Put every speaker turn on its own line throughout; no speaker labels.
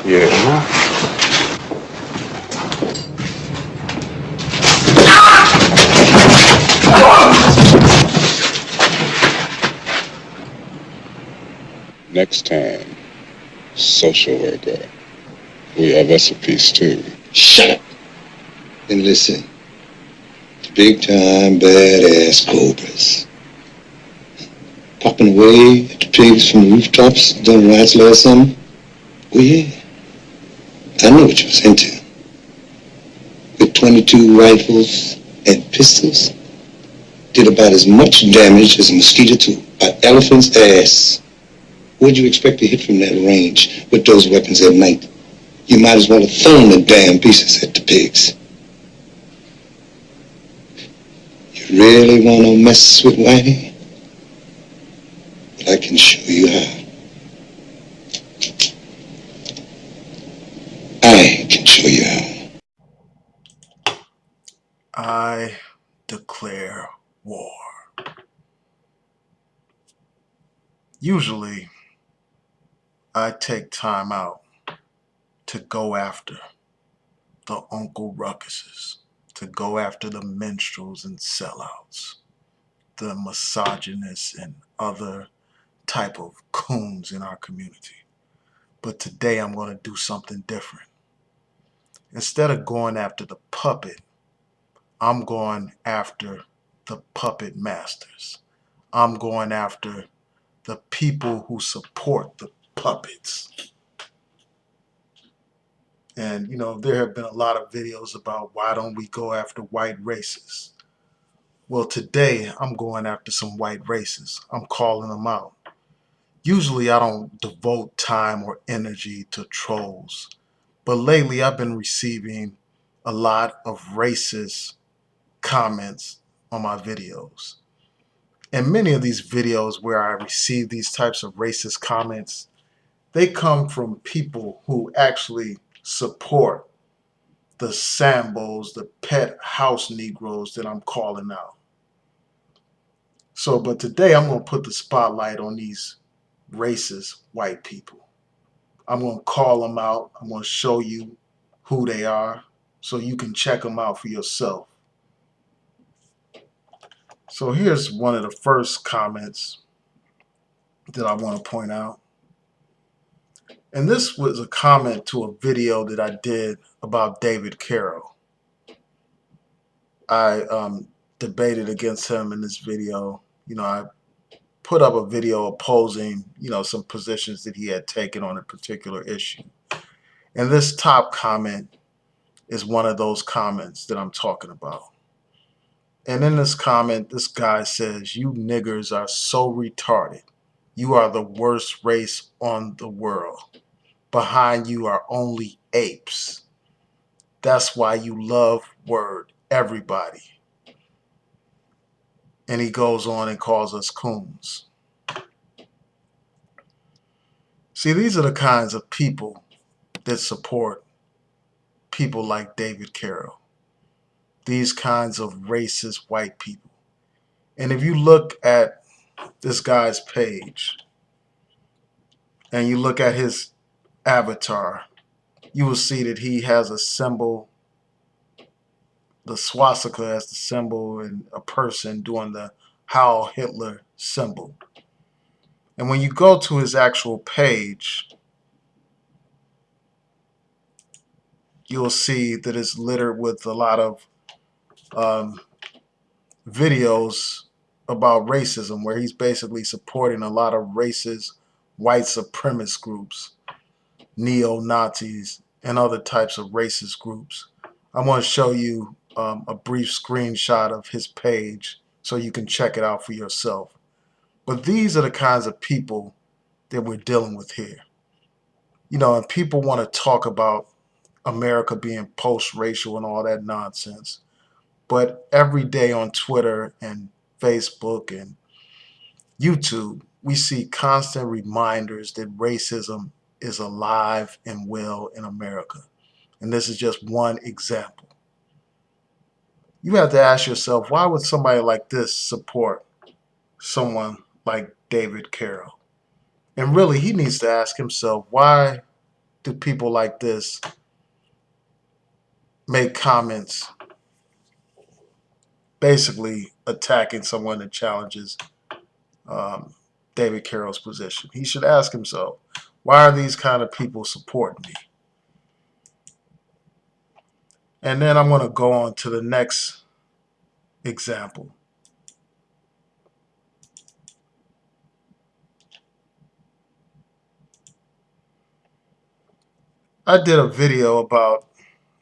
Yeah. Next time, social worker. We have us a piece too.
Shut up and listen. The big time badass cobras. Popping away at the pigs from the rooftops doing riots last summer. Oh yeah, I know what you was into. With 22 rifles and pistols, did about as much damage as a mosquito to an elephant's ass. What'd you expect to hit from that range with those weapons at night? You might as well have thrown the damn pieces at the pigs. You really want to mess with Whitey? Well, I can show you how. I can show you how.
I declare war. Usually, I take time out to go after the Uncle Ruckuses, to go after the minstrels and sellouts, the misogynists and other type of coons in our community. But today I'm going to do something different. Instead of going after the puppet, I'm going after the puppet masters. I'm going after the people who support the puppets. And, there have been a lot of videos about why don't we go after white racists. Well, today I'm going after some white racists. I'm calling them out. Usually I don't devote time or energy to trolls, but lately I've been receiving a lot of racist comments on my videos. And many of these videos where I receive these types of racist comments, they come from people who actually support the Sambos, the pet house Negroes that I'm calling out. So, but today I'm going to put the spotlight on these racist white people. I'm going to call them out. I'm going to show you who they are so you can check them out for yourself. So here's one of the first comments that I want to point out. And this was a comment to a video that I did about David Carroll. I debated against him in this video. I put up a video opposing, some positions that he had taken on a particular issue. And this top comment is one of those comments that I'm talking about. And in this comment, this guy says, "You niggers are so retarded. You are the worst race on the world. Behind you are only apes. That's why you love word everybody." And he goes on and calls us coons. See, these are the kinds of people that support people like David Carroll. These kinds of racist white people. And if you look at this guy's page and you look at his avatar, you will see that he has a symbol, the swastika as the symbol, and a person doing the Heil Hitler symbol. And when you go to his actual page, you'll see that it's littered with a lot of videos about racism, where he's basically supporting a lot of racist white supremacist groups, neo-Nazis, and other types of racist groups. I want to show you a brief screenshot of his page so you can check it out for yourself. But these are the kinds of people that we're dealing with here. And people want to talk about America being post-racial and all that nonsense. But every day on Twitter and Facebook and YouTube, we see constant reminders that racism is alive and well in America. And this is just one example. You have to ask yourself, why would somebody like this support someone like David Carroll? And really, he needs to ask himself, why do people like this make comments basically attacking someone that challenges um, David Carroll's position? He should ask himself, why are these kind of people supporting me? And then I'm going to go on to the next example. I did a video about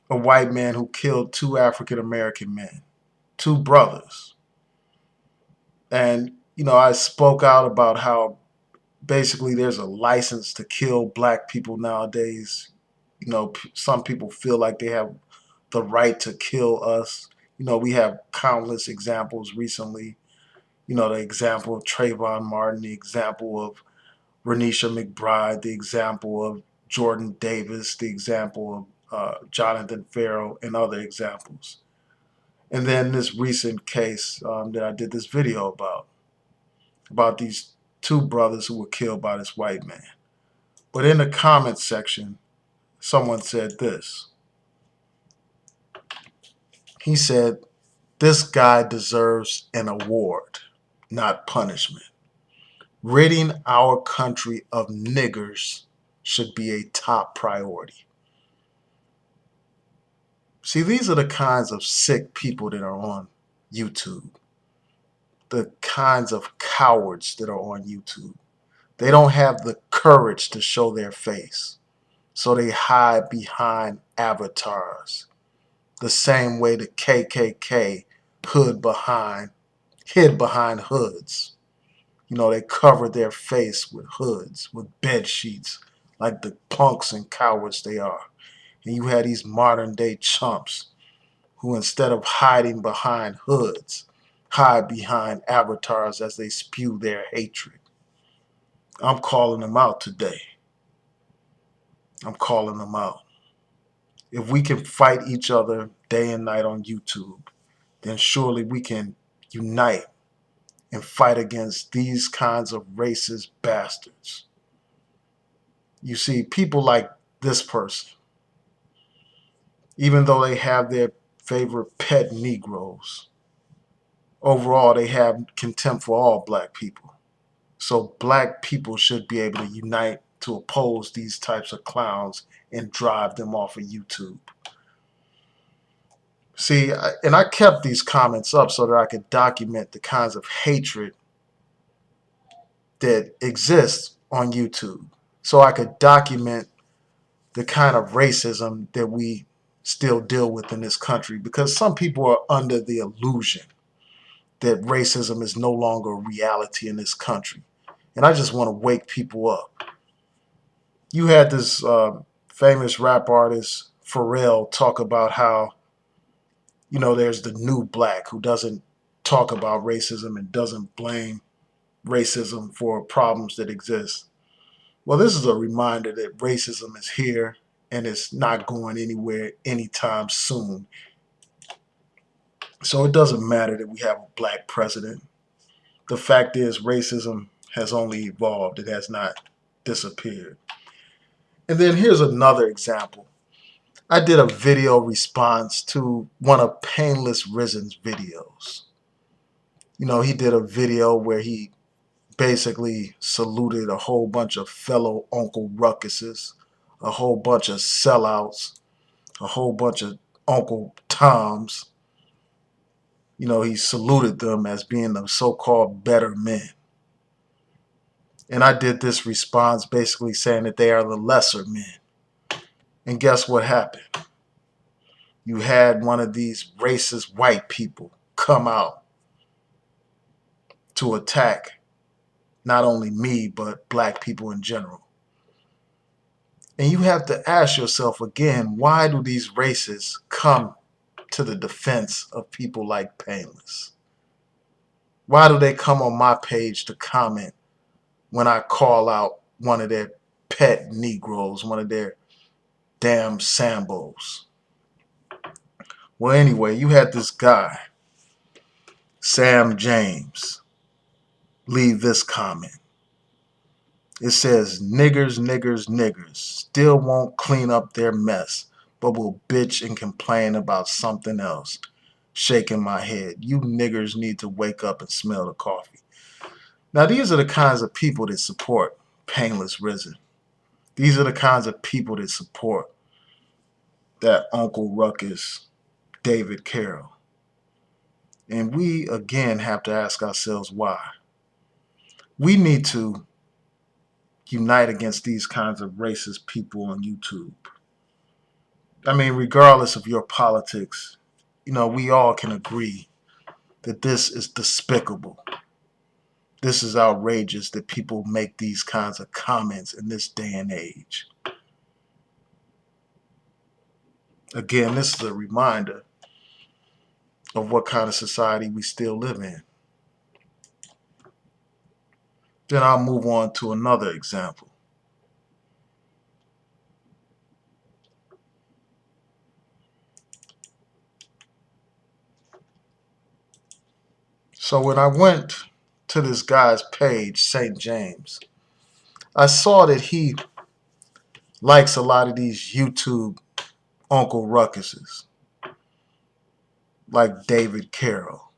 a white man who killed two African American men, two brothers. And, I spoke out about how basically there's a license to kill black people nowadays. Some people feel like they have the right to kill us. We have countless examples recently. The example of Trayvon Martin, the example of Renisha McBride, the example of Jordan Davis, the example of Jonathan Farrell, and other examples. And then this recent case that I did this video about these two brothers who were killed by this white man. But in the comments section, someone said this. He said, "This guy deserves an award, not punishment. Ridding our country of niggers should be a top priority." See, these are the kinds of sick people that are on YouTube, the kinds of cowards that are on YouTube. They don't have the courage to show their face, so they hide behind avatars, the same way the KKK hid behind hoods. They covered their face with hoods, with bed sheets, like the punks and cowards they are. And you had these modern day chumps who, instead of hiding behind hoods, hide behind avatars as they spew their hatred. I'm calling them out today. I'm calling them out. If we can fight each other day and night on YouTube, then surely we can unite and fight against these kinds of racist bastards. You see, people like this person, even though they have their favorite pet Negroes, overall they have contempt for all black people. So black people should be able to unite to oppose these types of clowns and drive them off of YouTube. See, and I kept these comments up so that I could document the kinds of hatred that exists on YouTube. So I could document the kind of racism that we still deal with in this country, because some people are under the illusion that racism is no longer a reality in this country. And I just want to wake people up. You had this famous rap artist, Pharrell, talk about how, there's the new black who doesn't talk about racism and doesn't blame racism for problems that exist. Well, this is a reminder that racism is here and it's not going anywhere anytime soon. So it doesn't matter that we have a black president. The fact is, racism has only evolved. It has not disappeared. And then here's another example. I did a video response to one of Painless Risen's videos. He did a video where he basically saluted a whole bunch of fellow Uncle Ruckuses, a whole bunch of sellouts, a whole bunch of Uncle Toms. He saluted them as being the so-called better men. And I did this response basically saying that they are the lesser men. And guess what happened? You had one of these racist white people come out to attack not only me, but black people in general. And you have to ask yourself again, why do these racists come to the defense of people like Painless? Why do they come on my page to comment when I call out one of their pet Negroes, one of their damn Sambos? Well, anyway, you had this guy, Sam James, leave this comment. It says, niggers, niggers, niggers still won't clean up their mess, but will bitch and complain about something else. Shaking my head. You niggers need to wake up and smell the coffee. Now, these are the kinds of people that support Painless Risen. These are the kinds of people that support that Uncle Ruckus, David Carroll. And we, again, have to ask ourselves why. We need to unite against these kinds of racist people on YouTube. I mean, regardless of your politics, we all can agree that this is despicable. This is outrageous that people make these kinds of comments in this day and age. Again, this is a reminder of what kind of society we still live in. Then I'll move on to another example. So when I went to this guy's page, St. James, I saw that he likes a lot of these YouTube Uncle Ruckuses, like David Carroll.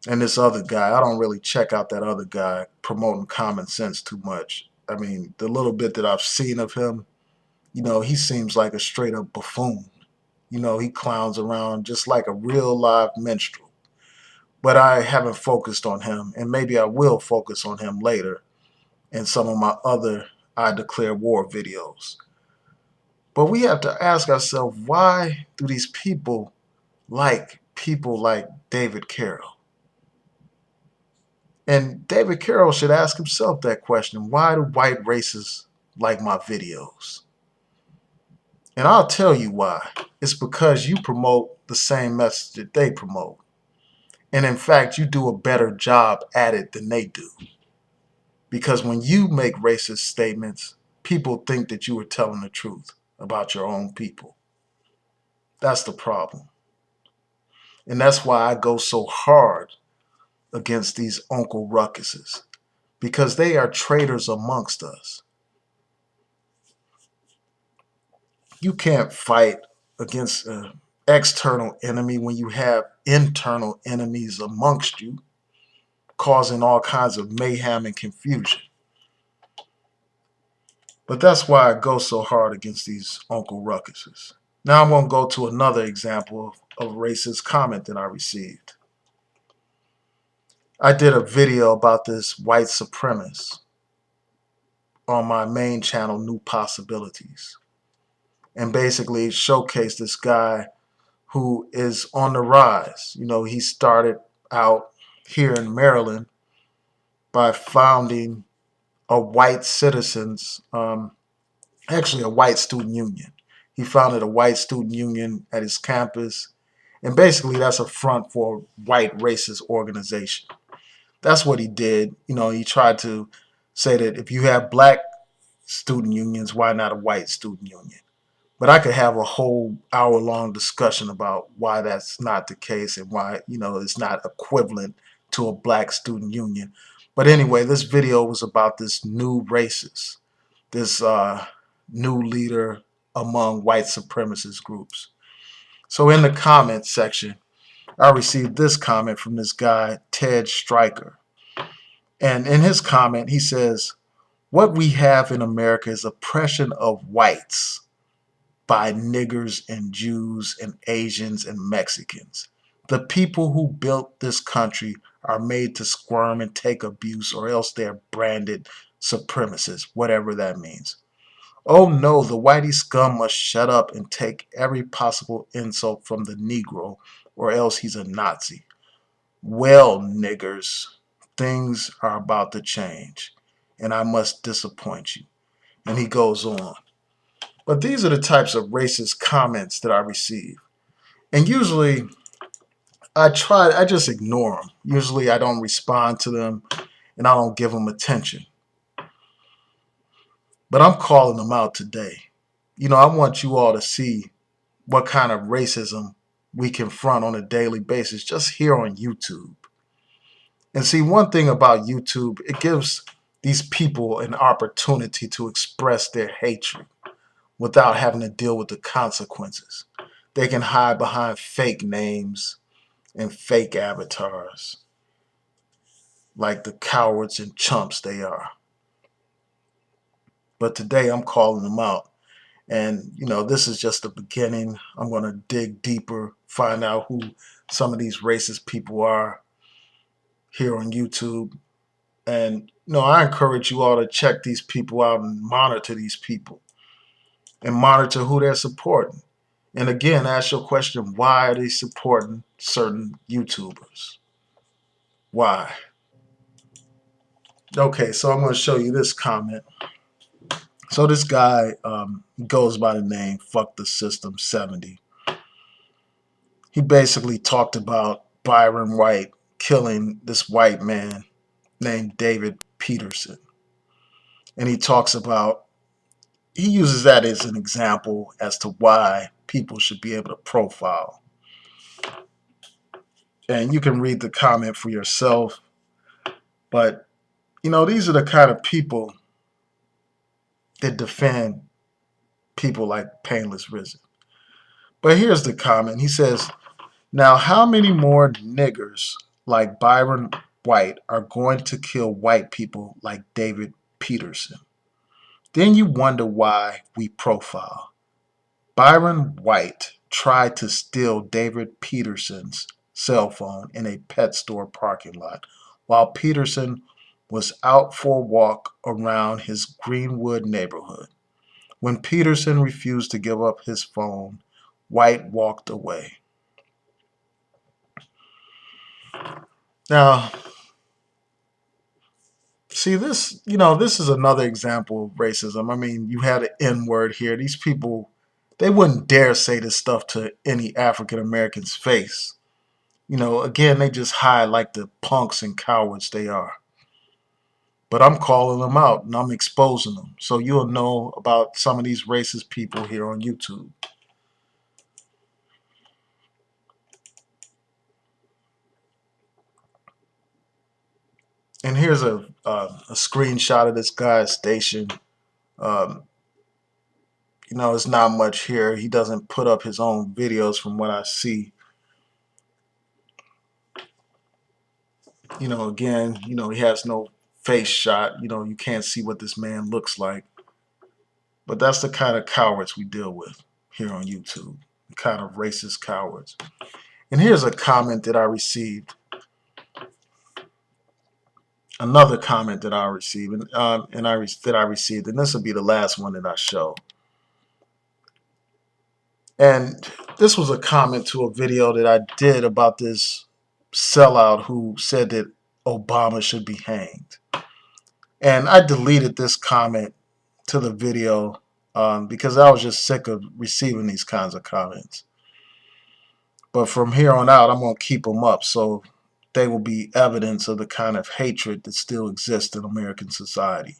And this other guy, I don't really check out that other guy promoting common sense too much. I mean, the little bit that I've seen of him, he seems like a straight up buffoon. He clowns around just like a real live minstrel. But I haven't focused on him, and maybe I will focus on him later in some of my other I Declare War videos. But we have to ask ourselves, why do these people like David Carroll? And David Carroll should ask himself that question. Why do white racists like my videos? And I'll tell you why. It's because you promote the same message that they promote. And in fact, you do a better job at it than they do. Because when you make racist statements, people think that you are telling the truth about your own people. That's the problem. And that's why I go so hard against these Uncle Ruckuses. Because they are traitors amongst us. You can't fight against an external enemy when you have internal enemies amongst you, causing all kinds of mayhem and confusion. But that's why I go so hard against these Uncle Ruckuses. Now I'm going to go to another example of a racist comment that I received. I did a video about this white supremacist on my main channel, New Possibilities. And basically showcased this guy who is on the rise. He started out here in Maryland by founding a white citizens, actually a white student union. He founded a white student union at his campus. And basically that's a front for a white racist organization. That's what he did. He tried to say that if you have black student unions, why not a white student union? But I could have a whole hour-long discussion about why that's not the case and why, it's not equivalent to a black student union. But anyway, this video was about this new racist, this new leader among white supremacist groups. So in the comments section, I received this comment from this guy, Ted Stryker. And in his comment, he says, what we have in America is oppression of whites by niggers and Jews and Asians and Mexicans. The people who built this country are made to squirm and take abuse, or else they're branded supremacists, whatever that means. Oh no, the whitey scum must shut up and take every possible insult from the Negro, or else he's a Nazi. Well, niggers, things are about to change, and I must disappoint you. And he goes on. But these are the types of racist comments that I receive. And usually I just ignore them. Usually I don't respond to them and I don't give them attention. But I'm calling them out today. I want you all to see what kind of racism we confront on a daily basis just here on YouTube. And see, one thing about YouTube, it gives these people an opportunity to express their hatred without having to deal with the consequences. They can hide behind fake names and fake avatars like the cowards and chumps they are. But today I'm calling them out. And, this is just the beginning. I'm going to dig deeper, find out who some of these racist people are here on YouTube. And, I encourage you all to check these people out and monitor these people and monitor who they're supporting. And again, ask your question, why are they supporting certain YouTubers? Why? Okay, so I'm going to show you this comment. So this guy goes by the name Fuck the System 70. He basically talked about Byron White killing this white man named David Peterson. And he uses that as an example as to why people should be able to profile. And you can read the comment for yourself. But, these are the kind of people that defend people like Painless Risen. But here's the comment. He says, now how many more niggers like Byron White are going to kill white people like David Peterson? Then you wonder why we profile. Byron White tried to steal David Peterson's cell phone in a pet store parking lot while Peterson was out for a walk around his Greenwood neighborhood. When Peterson refused to give up his phone, White walked away. Now, see this, this is another example of racism. I mean, you had an N-word here. These people, they wouldn't dare say this stuff to any African American's face. Again, they just hide like the punks and cowards they are. But I'm calling them out and I'm exposing them. So you'll know about some of these racist people here on YouTube. And here's a screenshot of this guy's station. It's not much here. He doesn't put up his own videos from what I see. Again, he has no face shot. You can't see what this man looks like. But that's the kind of cowards we deal with here on YouTube. The kind of racist cowards. And here's a comment that I received. Another comment that I received, and this will be the last one that I show. And this was a comment to a video that I did about this sellout who said that Obama should be hanged. And I deleted this comment to the video because I was just sick of receiving these kinds of comments. But from here on out, I'm going to keep them up so they will be evidence of the kind of hatred that still exists in American society.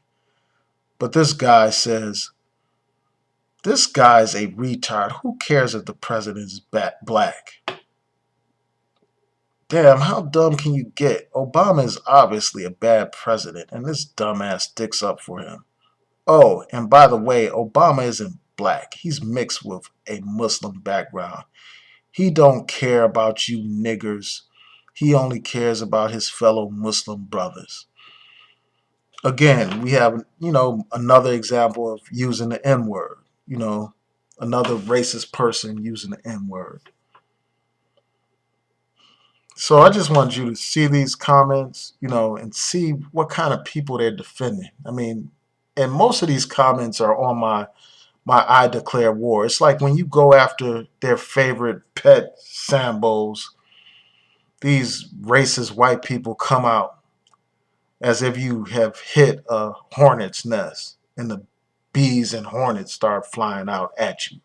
But this guy says, this guy's a retard. Who cares if the president is black? Damn, how dumb can you get? Obama is obviously a bad president, and this dumbass sticks up for him. Oh, and by the way, Obama isn't black. He's mixed with a Muslim background. He don't care about you niggers. He only cares about his fellow Muslim brothers. Again, we have, another example of using the N-word. Another racist person using the N-word. So I just want you to see these comments, and see what kind of people they're defending. I mean, and most of these comments are on my I declare war. It's like when you go after their favorite pet Sambos, these racist white people come out as if you have hit a hornet's nest and the bees and hornets start flying out at you.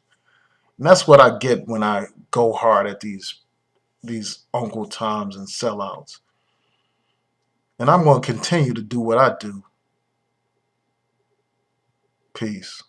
And that's what I get when I go hard at these Uncle Toms and sellouts. And I'm going to continue to do what I do. Peace.